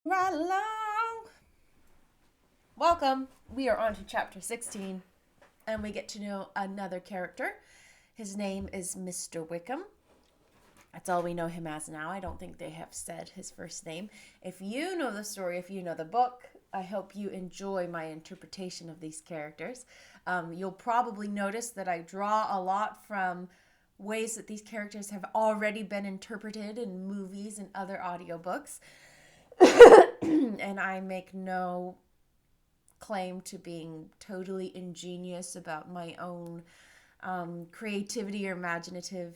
Right along. Welcome. We are on to chapter 16, and we get to know another character. His name is Mr. Wickham. That's all we know him as now. I don't think they have said his first name. If you know the story, if you know the book, I hope you enjoy my interpretation of these characters. You'll probably notice that I draw a lot from ways that these characters have already been interpreted in movies and other audiobooks. And I make no claim to being totally ingenious about my own creativity or imaginative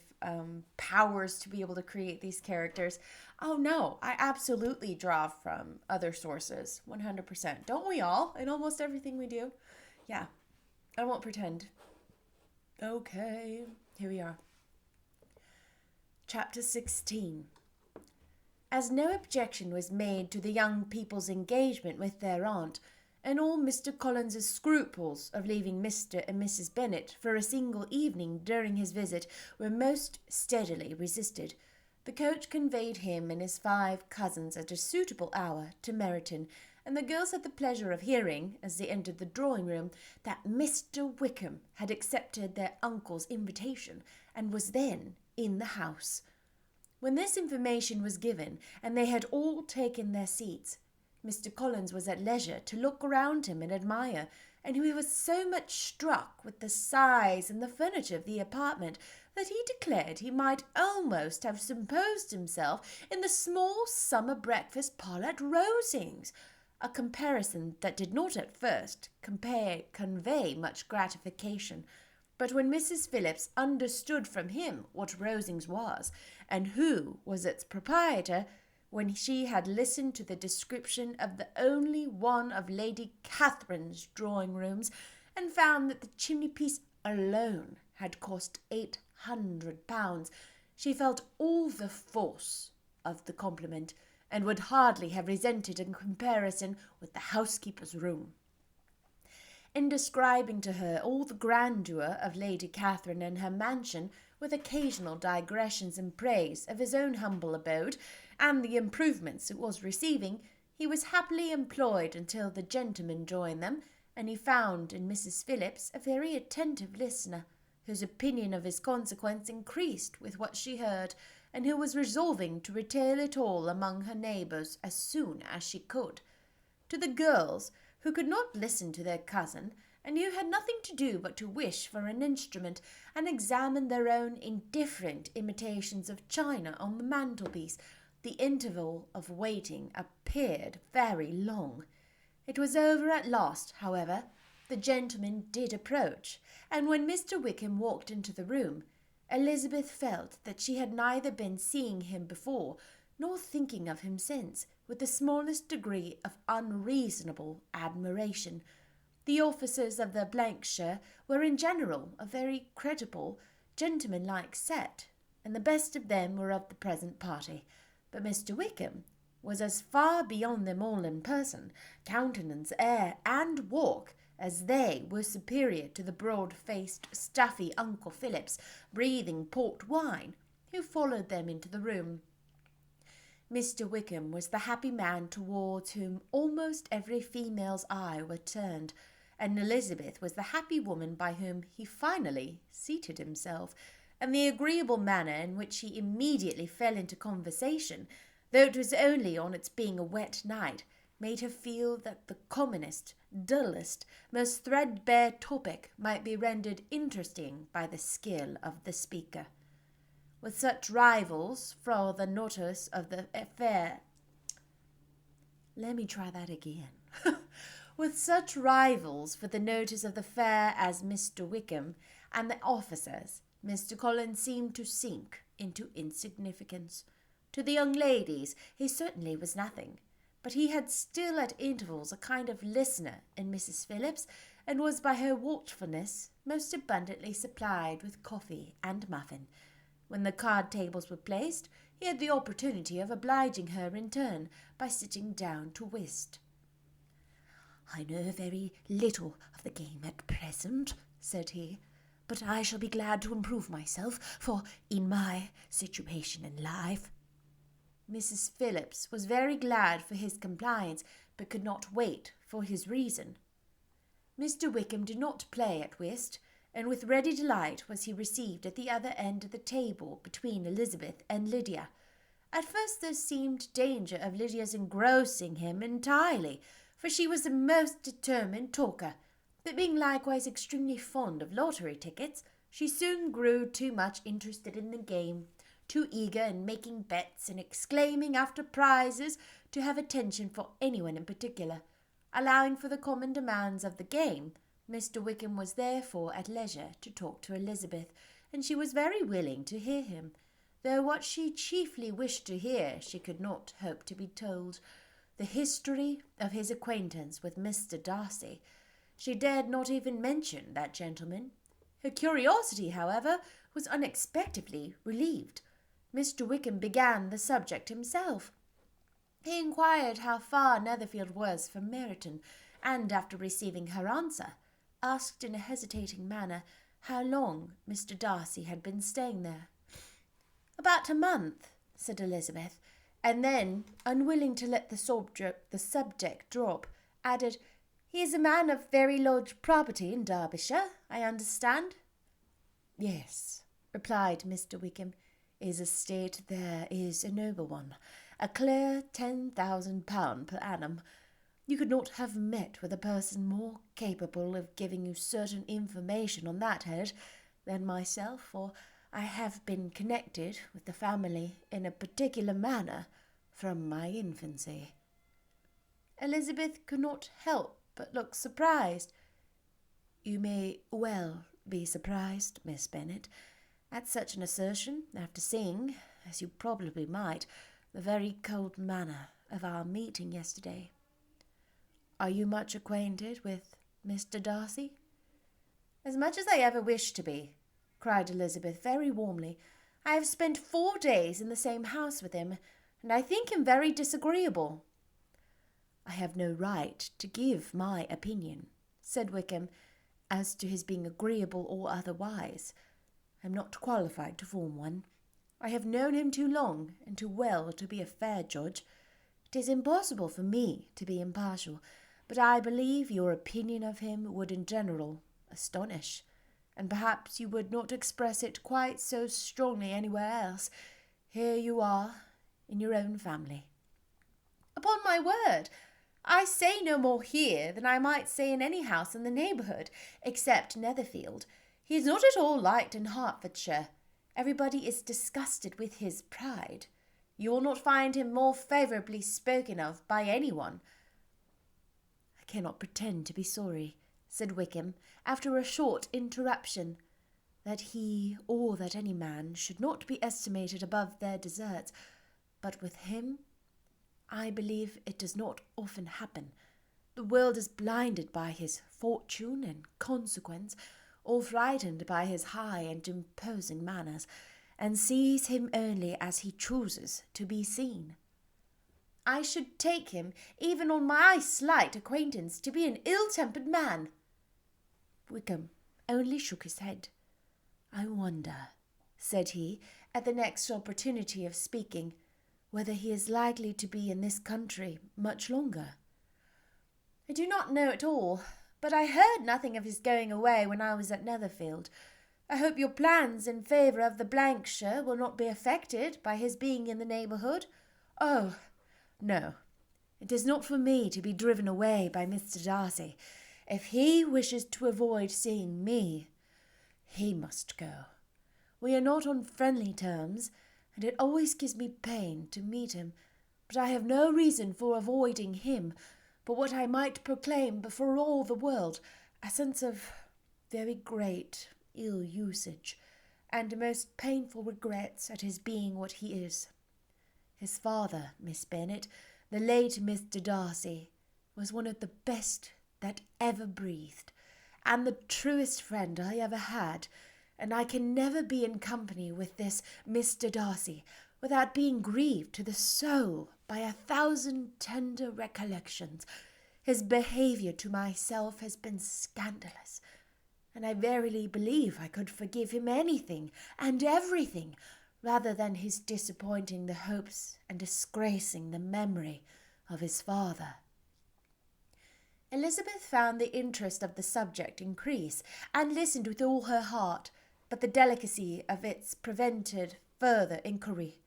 powers to be able to create these characters. Oh no, I absolutely draw from other sources, 100%. Don't we all? In almost everything we do? Yeah, I won't pretend. Okay, here we are. Chapter 16. As no objection was made to the young people's engagement with their aunt, and all Mr. Collins's scruples of leaving Mr. and Mrs. Bennet for a single evening during his visit were most steadily resisted, the coach conveyed him and his 5 cousins at a suitable hour to Meryton, and the girls had the pleasure of hearing, as they entered the drawing-room, that Mr. Wickham had accepted their uncle's invitation, and was then in the house. When this information was given, and they had all taken their seats, Mr. Collins was at leisure to look around him and admire, and he was so much struck with the size and the furniture of the apartment that he declared he might almost have supposed himself in the small summer breakfast parlour at Rosings, a comparison that did not at first convey much gratification. But when Mrs. Phillips understood from him what Rosings was, and who was its proprietor, when she had listened to the description of the only one of Lady Catherine's drawing-rooms, and found that the chimney-piece alone had cost £800, she felt all the force of the compliment, and would hardly have resented a comparison with the housekeeper's room. In describing to her all the grandeur of Lady Catherine and her mansion, with occasional digressions in praise of his own humble abode, and the improvements it was receiving, he was happily employed until the gentlemen joined them, and he found in Mrs. Phillips a very attentive listener, whose opinion of his consequence increased with what she heard, and who was resolving to retail it all among her neighbours as soon as she could. To the girls, who could not listen to their cousin, and who had nothing to do but to wish for an instrument and examine their own indifferent imitations of china on the mantelpiece, the interval of waiting appeared very long. It was over at last, however. The gentleman did approach, and when Mr. Wickham walked into the room, Elizabeth felt that she had neither been seeing him before nor thinking of him since, with the smallest degree of unreasonable admiration. The officers of the shire were in general a very creditable, gentlemanlike set, and the best of them were of the present party. But Mr. Wickham was as far beyond them all in person, countenance, air, and walk, as they were superior to the broad-faced, stuffy Uncle Phillips, breathing port wine, who followed them into the room. Mr. Wickham was the happy man towards whom almost every female's eye were turned, and Elizabeth was the happy woman by whom he finally seated himself, and the agreeable manner in which he immediately fell into conversation, though it was only on its being a wet night, made her feel that the commonest, dullest, most threadbare topic might be rendered interesting by the skill of the speaker. With such rivals for the notice of the affair. Let me try that again. With such rivals for the notice of the fair as Mr. Wickham and the officers, Mr. Collins seemed to sink into insignificance. To the young ladies he certainly was nothing, but he had still at intervals a kind of listener in Mrs. Phillips, and was by her watchfulness most abundantly supplied with coffee and muffin. When the card tables were placed, he had the opportunity of obliging her in turn by sitting down to whist. "I know very little of the game at present," said he, "but I shall be glad to improve myself, for in my situation in life—" Mrs. Phillips was very glad for his compliance, but could not wait for his reason. Mr. Wickham did not play at whist, and with ready delight was he received at the other end of the table between Elizabeth and Lydia. At first there seemed danger of Lydia's engrossing him entirely, for she was a most determined talker, but being likewise extremely fond of lottery tickets, she soon grew too much interested in the game, too eager in making bets and exclaiming after prizes to have attention for anyone in particular. Allowing for the common demands of the game, Mr. Wickham was therefore at leisure to talk to Elizabeth, and she was very willing to hear him, though what she chiefly wished to hear she could not hope to be told. The history of his acquaintance with Mr. Darcy. She dared not even mention that gentleman. Her curiosity, however, was unexpectedly relieved. Mr. Wickham began the subject himself. He inquired how far Netherfield was from Meryton, and, after receiving her answer, asked in a hesitating manner how long Mr. Darcy had been staying there. "About a month," said Elizabeth, and then, unwilling to let the subject drop, added, "He is a man of very large property in Derbyshire, I understand." "Yes," replied Mr. Wickham. "His estate there is a noble one, a clear £10,000 per annum. You could not have met with a person more capable of giving you certain information on that head than myself, for I have been connected with the family in a particular manner from my infancy." Elizabeth could not help but look surprised. "You may well be surprised, Miss Bennet, at such an assertion, after seeing, as you probably might, the very cold manner of our meeting yesterday. Are you much acquainted with Mr. Darcy?" "As much as I ever wished to be," cried Elizabeth very warmly. "I have spent 4 days in the same house with him, and I think him very disagreeable." "I have no right to give my opinion," said Wickham, "as to his being agreeable or otherwise. I am not qualified to form one. I have known him too long and too well to be a fair judge. It is impossible for me to be impartial, but I believe your opinion of him would in general astonish, and perhaps you would not express it quite so strongly anywhere else. Here you are, in your own family." "Upon my word, I say no more here than I might say in any house in the neighbourhood, except Netherfield. He is not at all liked in Hertfordshire. Everybody is disgusted with his pride. You will not find him more favourably spoken of by anyone." "I cannot pretend to be sorry," said Wickham, after a short interruption, "that he or that any man should not be estimated above their deserts, but with him I believe it does not often happen. The world is blinded by his fortune and consequence, or frightened by his high and imposing manners, and sees him only as he chooses to be seen." "I should take him, even on my slight acquaintance, to be an ill-tempered man." Wickham only shook his head. "I wonder," said he, at the next opportunity of speaking, "whether he is likely to be in this country much longer." "I do not know at all, but I heard nothing of his going away when I was at Netherfield. I hope your plans in favour of the Blankshire will not be affected by his being in the neighbourhood." "Oh, no, it is not for me to be driven away by Mr. Darcy. If he wishes to avoid seeing me, he must go. We are not on friendly terms, and it always gives me pain to meet him, but I have no reason for avoiding him but what I might proclaim before all the world, a sense of very great ill-usage, and most painful regrets at his being what he is. His father, Miss Bennet, the late Mr. Darcy, was one of the best that ever breathed, and the truest friend I ever had, and I can never be in company with this Mr. Darcy without being grieved to the soul by 1,000 tender recollections. His behaviour to myself has been scandalous, and I verily believe I could forgive him anything and everything rather than his disappointing the hopes and disgracing the memory of his father. Elizabeth found the interest of the subject increase, and listened with all her heart, but the delicacy of it prevented further inquiry.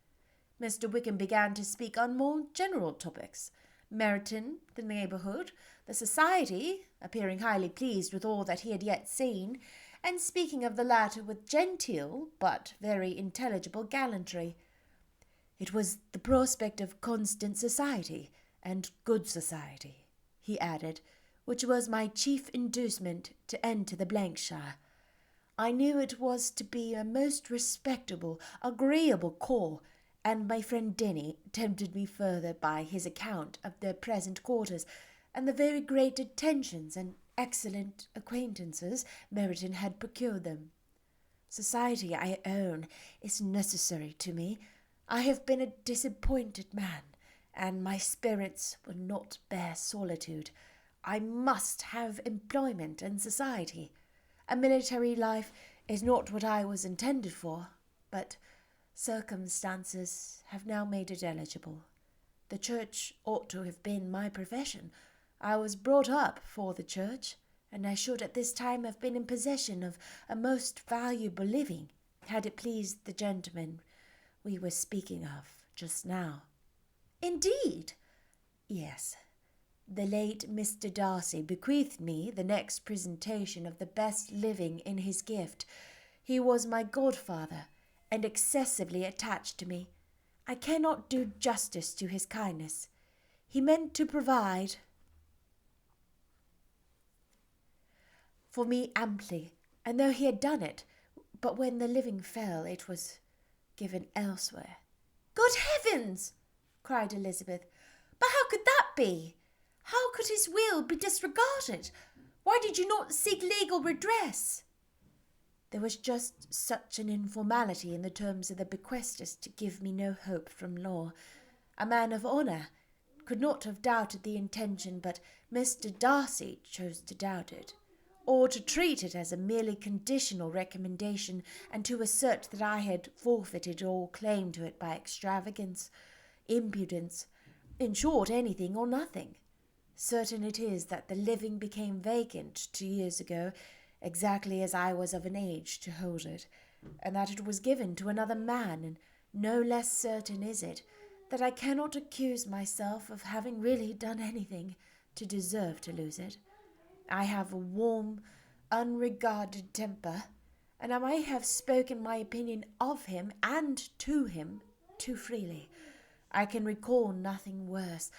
Mr. Wickham began to speak on more general topics. Meryton, the neighbourhood, the society, appearing highly pleased with all that he had yet seen, and speaking of the latter with genteel but very intelligible gallantry. It was the prospect of constant society, and good society, he added, which was my chief inducement to enter the shire. I knew it was to be a most respectable, agreeable corps, and my friend Denny tempted me further by his account of their present quarters, and the very great attentions and excellent acquaintances Meryton had procured them. Society, I own, is necessary to me. I have been a disappointed man, and my spirits will not bear solitude. I must have employment and society. A military life is not what I was intended for, but circumstances have now made it eligible. The church ought to have been my profession. I was brought up for the church, and I should at this time have been in possession of a most valuable living, had it pleased the gentleman we were speaking of just now. Indeed? Yes. The late Mr. Darcy bequeathed me the next presentation of the best living in his gift. He was my godfather, and excessively attached to me. I cannot do justice to his kindness. He meant to provide for me amply, and though he had done it, but when the living fell, it was given elsewhere. Good heavens! Cried Elizabeth. But how could that be? How could his will be disregarded? Why did you not seek legal redress? There was just such an informality in the terms of the bequest as to give me no hope from law. A man of honour could not have doubted the intention, but Mr. Darcy chose to doubt it, or to treat it as a merely conditional recommendation, and to assert that I had forfeited all claim to it by extravagance, impudence, in short, anything or nothing. Certain it is that the living became vacant 2 years ago, exactly as I was of an age to hold it, and that it was given to another man, and no less certain is it that I cannot accuse myself of having really done anything to deserve to lose it. I have a warm, unregarded temper, and I may have spoken my opinion of him and to him too freely. I can recall nothing worse,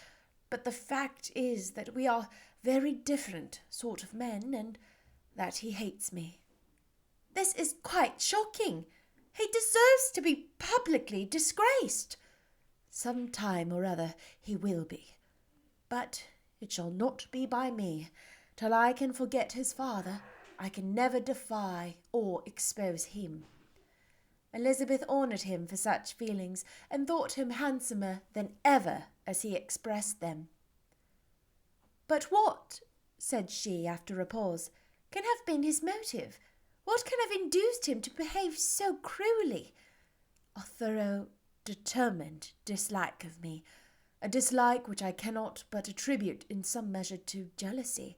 but the fact is that we are very different sort of men, and that he hates me. This is quite shocking. He deserves to be publicly disgraced. Some time or other he will be, but it shall not be by me. Till I can forget his father, I can never defy or expose him. Elizabeth honoured him for such feelings, and thought him handsomer than ever as he expressed them. But what, said she after a pause, can have been his motive? What can have induced him to behave so cruelly? A thorough, determined dislike of me, a dislike which I cannot but attribute in some measure to jealousy.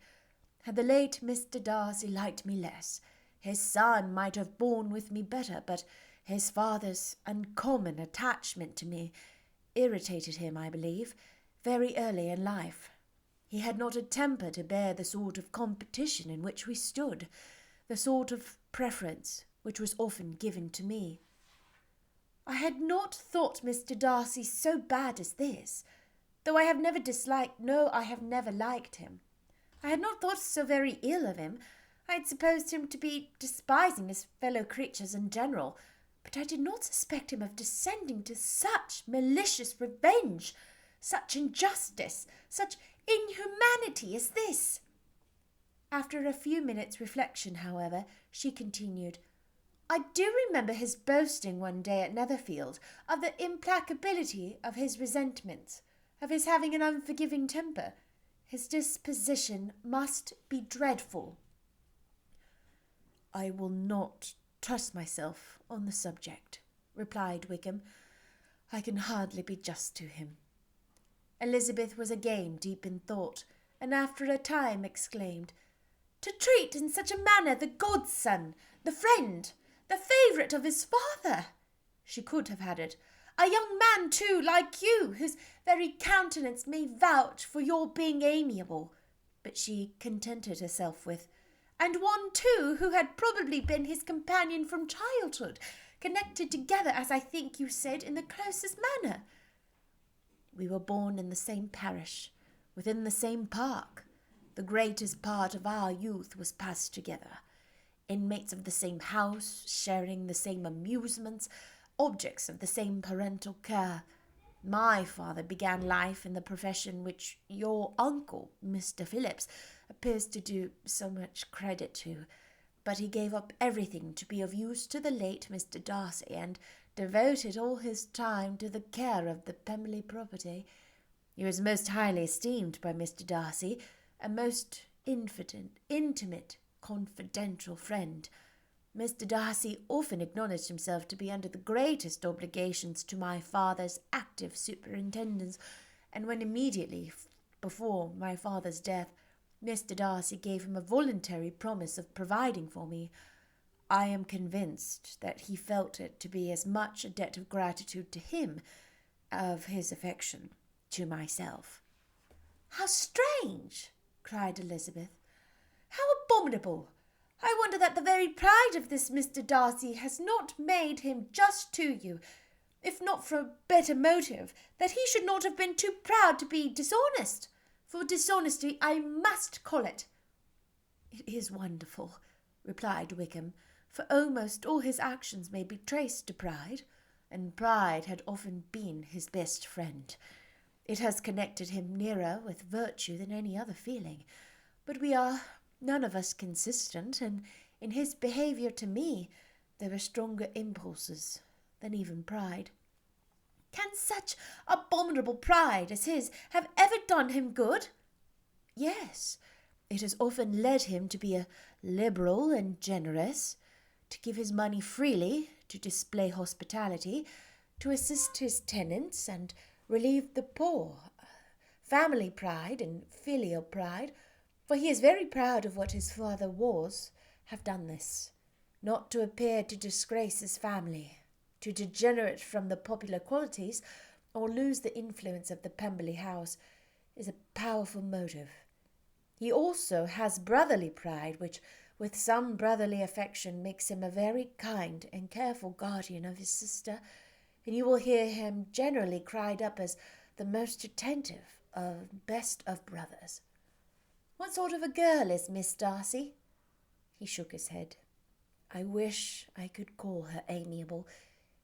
Had the late Mr. Darcy liked me less, his son might have borne with me better, but his father's uncommon attachment to me irritated him, I believe, very early in life. He had not a temper to bear the sort of competition in which we stood, the sort of preference which was often given to me. I had not thought Mr. Darcy so bad as this, though I have never I have never liked him. I had not thought so very ill of him. I had supposed him to be despising his fellow creatures in general, but I did not suspect him of descending to such malicious revenge, such injustice, such inhumanity as this. After a few minutes' reflection, however, she continued, I do remember his boasting one day at Netherfield of the implacability of his resentments, of his having an unforgiving temper. His disposition must be dreadful. I will not trust myself on the subject, replied Wickham. "I can hardly be just to him." Elizabeth was again deep in thought, and after a time exclaimed, "To treat in such a manner the godson, the friend, the favourite of his father!" She could have added, "A young man, too, like you, whose very countenance may vouch for your being amiable," but she contented herself with, "and one, too, who had probably been his companion from childhood, connected together, as I think you said, in the closest manner." "We were born in the same parish, within the same park. The greatest part of our youth was passed together, inmates of the same house, sharing the same amusements, objects of the same parental care. My father began life in the profession which your uncle, Mr. Phillips, appears to do so much credit to, but he gave up everything to be of use to the late Mr. Darcy, and devoted all his time to the care of the Pemberley property. He was most highly esteemed by Mr. Darcy, a most intimate, confidential friend. Mr. Darcy often acknowledged himself to be under the greatest obligations to my father's active superintendence, and when immediately before my father's death, Mr. Darcy gave him a voluntary promise of providing for me, I am convinced that he felt it to be as much a debt of gratitude to him of his affection to myself." "How strange!" cried Elizabeth. "How abominable! I wonder that the very pride of this Mr. Darcy has not made him just to you, if not for a better motive, that he should not have been too proud to be dishonest, for dishonesty I must call it." "It is wonderful," replied Wickham, "for almost all his actions may be traced to pride, and pride had often been his best friend. It has connected him nearer with virtue than any other feeling, but we are none of us consistent, and in his behaviour to me there are stronger impulses than even pride." "Can such abominable pride as his have ever done him good?" "Yes, it has often led him to be liberal and generous, to give his money freely, to display hospitality, to assist his tenants and relieve the poor. Family pride and filial pride, for he is very proud of what his father was, have done this. Not to appear to disgrace his family, to degenerate from the popular qualities, or lose the influence of the Pemberley house, is a powerful motive. He also has brotherly pride, which, with some brotherly affection, makes him a very kind and careful guardian of his sister, and you will hear him generally cried up as the most attentive of best of brothers." "What sort of a girl is Miss Darcy?" He shook his head. "I wish I could call her amiable.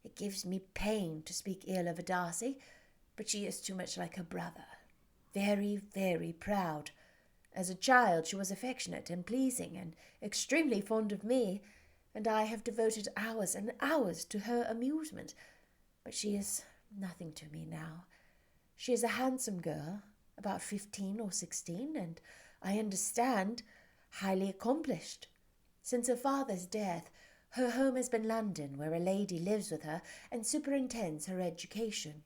It gives me pain to speak ill of a Darcy, but she is too much like her brother. Very, very proud. As a child she was affectionate and pleasing, and extremely fond of me, and I have devoted hours and hours to her amusement. But she is nothing to me now. She is a handsome girl, about 15 or 16, and, I understand, highly accomplished. Since her father's death, her home has been London, where a lady lives with her and superintends her education."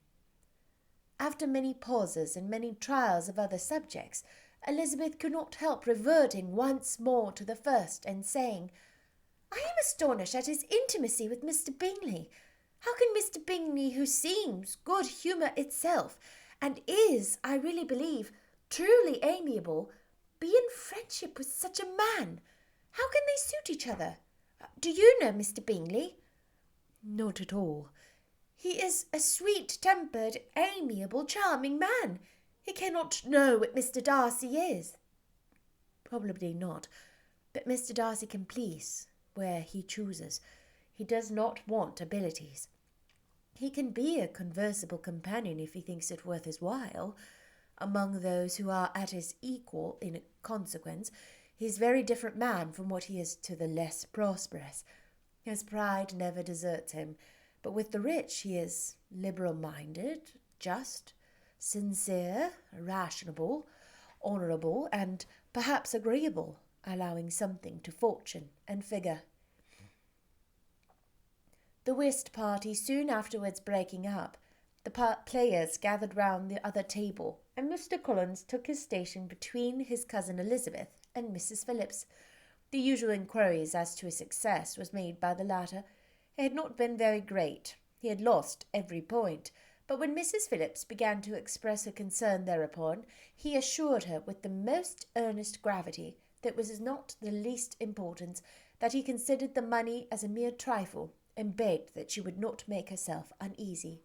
After many pauses and many trials of other subjects, Elizabeth could not help reverting once more to the first and saying, "I am astonished at his intimacy with Mr. Bingley. How can Mr. Bingley, who seems good humour itself, and is, I really believe, truly amiable, be in friendship with such a man? How can they suit each other? Do you know Mr. Bingley?" "Not at all." "He is a sweet-tempered, amiable, charming man. He cannot know what Mr. Darcy is." "Probably not, but Mr. Darcy can please where he chooses. He does not want abilities. He can be a conversable companion if he thinks it worth his while. Among those who are at his equal in consequence, he is a very different man from what he is to the less prosperous. His pride never deserts him, but with the rich he is liberal-minded, just, sincere, rational, honourable, and perhaps agreeable, allowing something to fortune and figure." The whist party soon afterwards breaking up, the players gathered round the other table, and Mr. Collins took his station between his cousin Elizabeth and Mrs. Phillips. The usual inquiries as to his success was made by the latter. It had not been very great. He had lost every point. But when Mrs. Phillips began to express her concern thereupon, he assured her with the most earnest gravity that it was not the least importance, that he considered the money as a mere trifle, and begged that she would not make herself uneasy.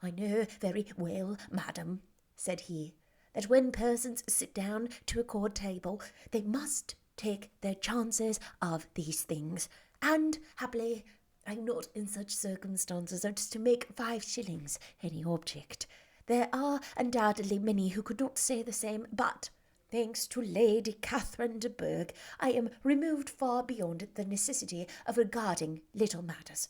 "I know very well, madam," said he, "that when persons sit down to a card table, they must take their chances of these things, and, happily, I am not in such circumstances as to make 5 shillings any object. There are undoubtedly many who could not say the same, but, thanks to Lady Catherine de Bourgh, I am removed far beyond the necessity of regarding little matters."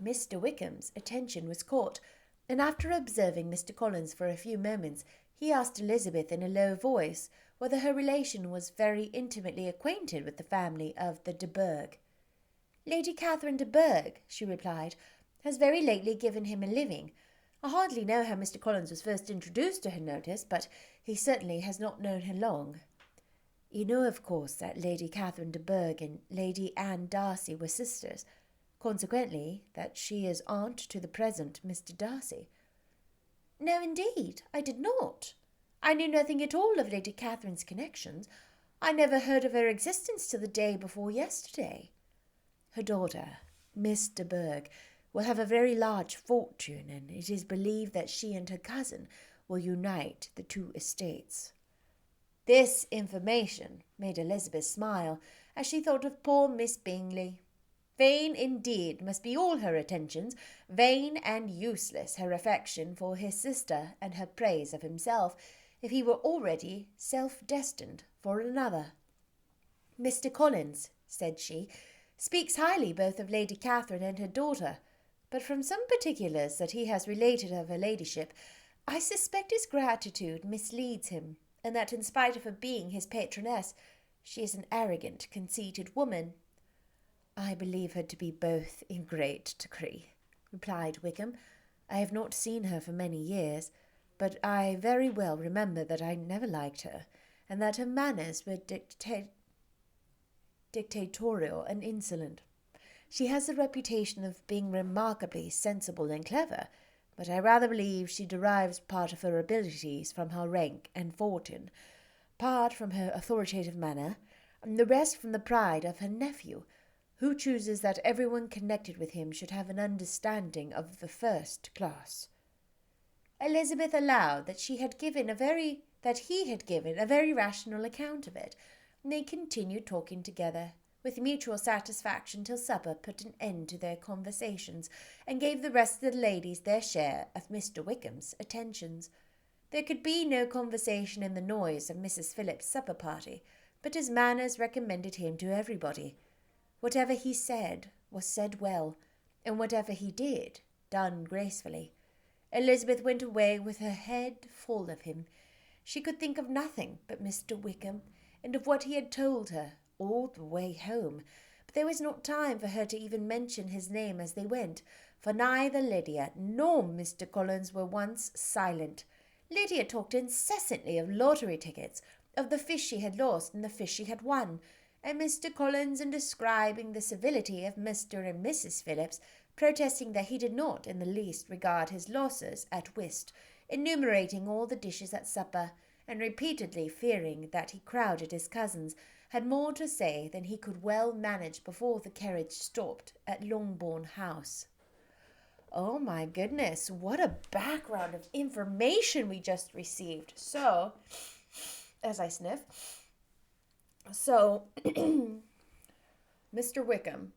Mr. Wickham's attention was caught, and after observing Mr. Collins for a few moments, he asked Elizabeth in a low voice whether her relation was very intimately acquainted with the family of the de Bourgh. "Lady Catherine de Bourgh," she replied, "has very lately given him a living. I hardly know how Mr. Collins was first introduced to her notice, but he certainly has not known her long." "You know, of course, that Lady Catherine de Bourgh and Lady Anne Darcy were sisters, consequently that she is aunt to the present Mr. Darcy." "No, indeed, I did not. I knew nothing at all of Lady Catherine's connections. I never heard of her existence till the day before yesterday." "Her daughter, Miss de Bourgh, will have a very large fortune, and it is believed that she and her cousin will unite the 2 estates." This information made Elizabeth smile, as she thought of poor Miss Bingley. Vain indeed must be all her attentions, vain and useless her affection for his sister and her praise of himself, if he were already self-destined for another. "Mr. Collins," said she, "speaks highly both of Lady Catherine and her daughter, but from some particulars that he has related of her ladyship, I suspect his gratitude misleads him, and that in spite of her being his patroness, she is an arrogant, conceited woman." "I believe her to be both in great degree," replied Wickham. "I have not seen her for many years, but I very well remember that I never liked her, and that her manners were dictatorial and insolent. She has the reputation of being remarkably sensible and clever, but I rather believe she derives part of her abilities from her rank and fortune, part from her authoritative manner, and the rest from the pride of her nephew, who chooses that everyone connected with him should have an understanding of the first class." Elizabeth allowed that he had given a very rational account of it, and they continued talking together with mutual satisfaction till supper put an end to their conversations, and gave the rest of the ladies their share of Mr. Wickham's attentions. There could be no conversation in the noise of Mrs. Phillips's supper party, but his manners recommended him to everybody. Whatever he said was said well, and whatever he did, done gracefully. Elizabeth went away with her head full of him. She could think of nothing but Mr. Wickham, and of what he had told her all the way home, but there was not time for her to even mention his name as they went, for neither Lydia nor Mr. Collins were once silent. Lydia talked incessantly of lottery tickets, of the fish she had lost and the fish she had won, and Mr. Collins, in describing the civility of Mr. and Mrs. Phillips, protesting that he did not in the least regard his losses at whist, enumerating all the dishes at supper, and repeatedly fearing that he crowded his cousins, had more to say than he could well manage before the carriage stopped at Longbourn House. Oh my goodness, what a background of information we just received. So, as I sniff, Mr. Wickham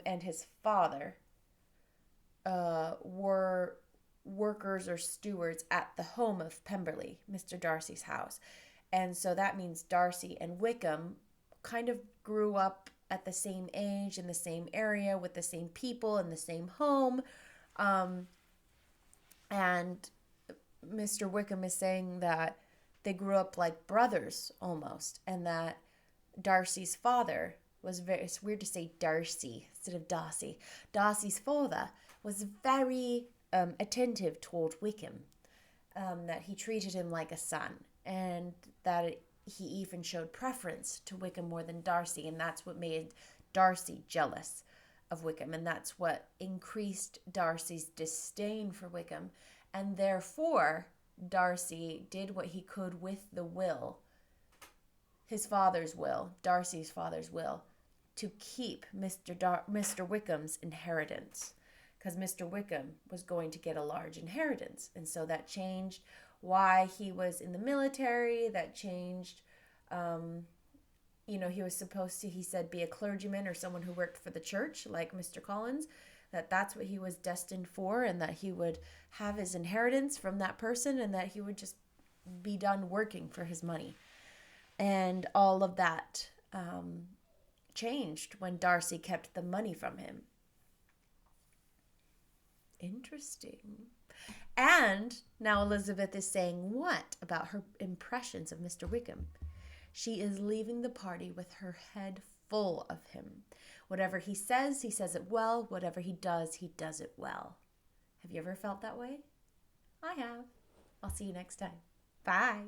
and his father were workers or stewards at the home of Pemberley, Mr. Darcy's house. And so that means Darcy and Wickham kind of grew up at the same age in the same area with the same people in the same home. And Mr. Wickham is saying that they grew up like brothers almost, and that Darcy's father was very, it's weird to say Darcy instead of Darcy. Darcy's father was very attentive toward Wickham, that he treated him like a son, and that he even showed preference to Wickham more than Darcy, and that's what made Darcy jealous of Wickham, and that's what increased Darcy's disdain for Wickham, and therefore Darcy did what he could with the will, his father's will, Darcy's father's will, to keep Mr. Wickham's inheritance, because Mr. Wickham was going to get a large inheritance, and so that changed why he was in the military. That changed, he was supposed to, he said, be a clergyman or someone who worked for the church, like Mr. Collins, that's what he was destined for, and that he would have his inheritance from that person, and that he would just be done working for his money. And all of that changed when Darcy kept the money from him. Interesting. And now Elizabeth is saying what about her impressions of Mr. Wickham? She is leaving the party with her head full of him. Whatever he says it well. Whatever he does it well. Have you ever felt that way? I have. I'll see you next time. Bye.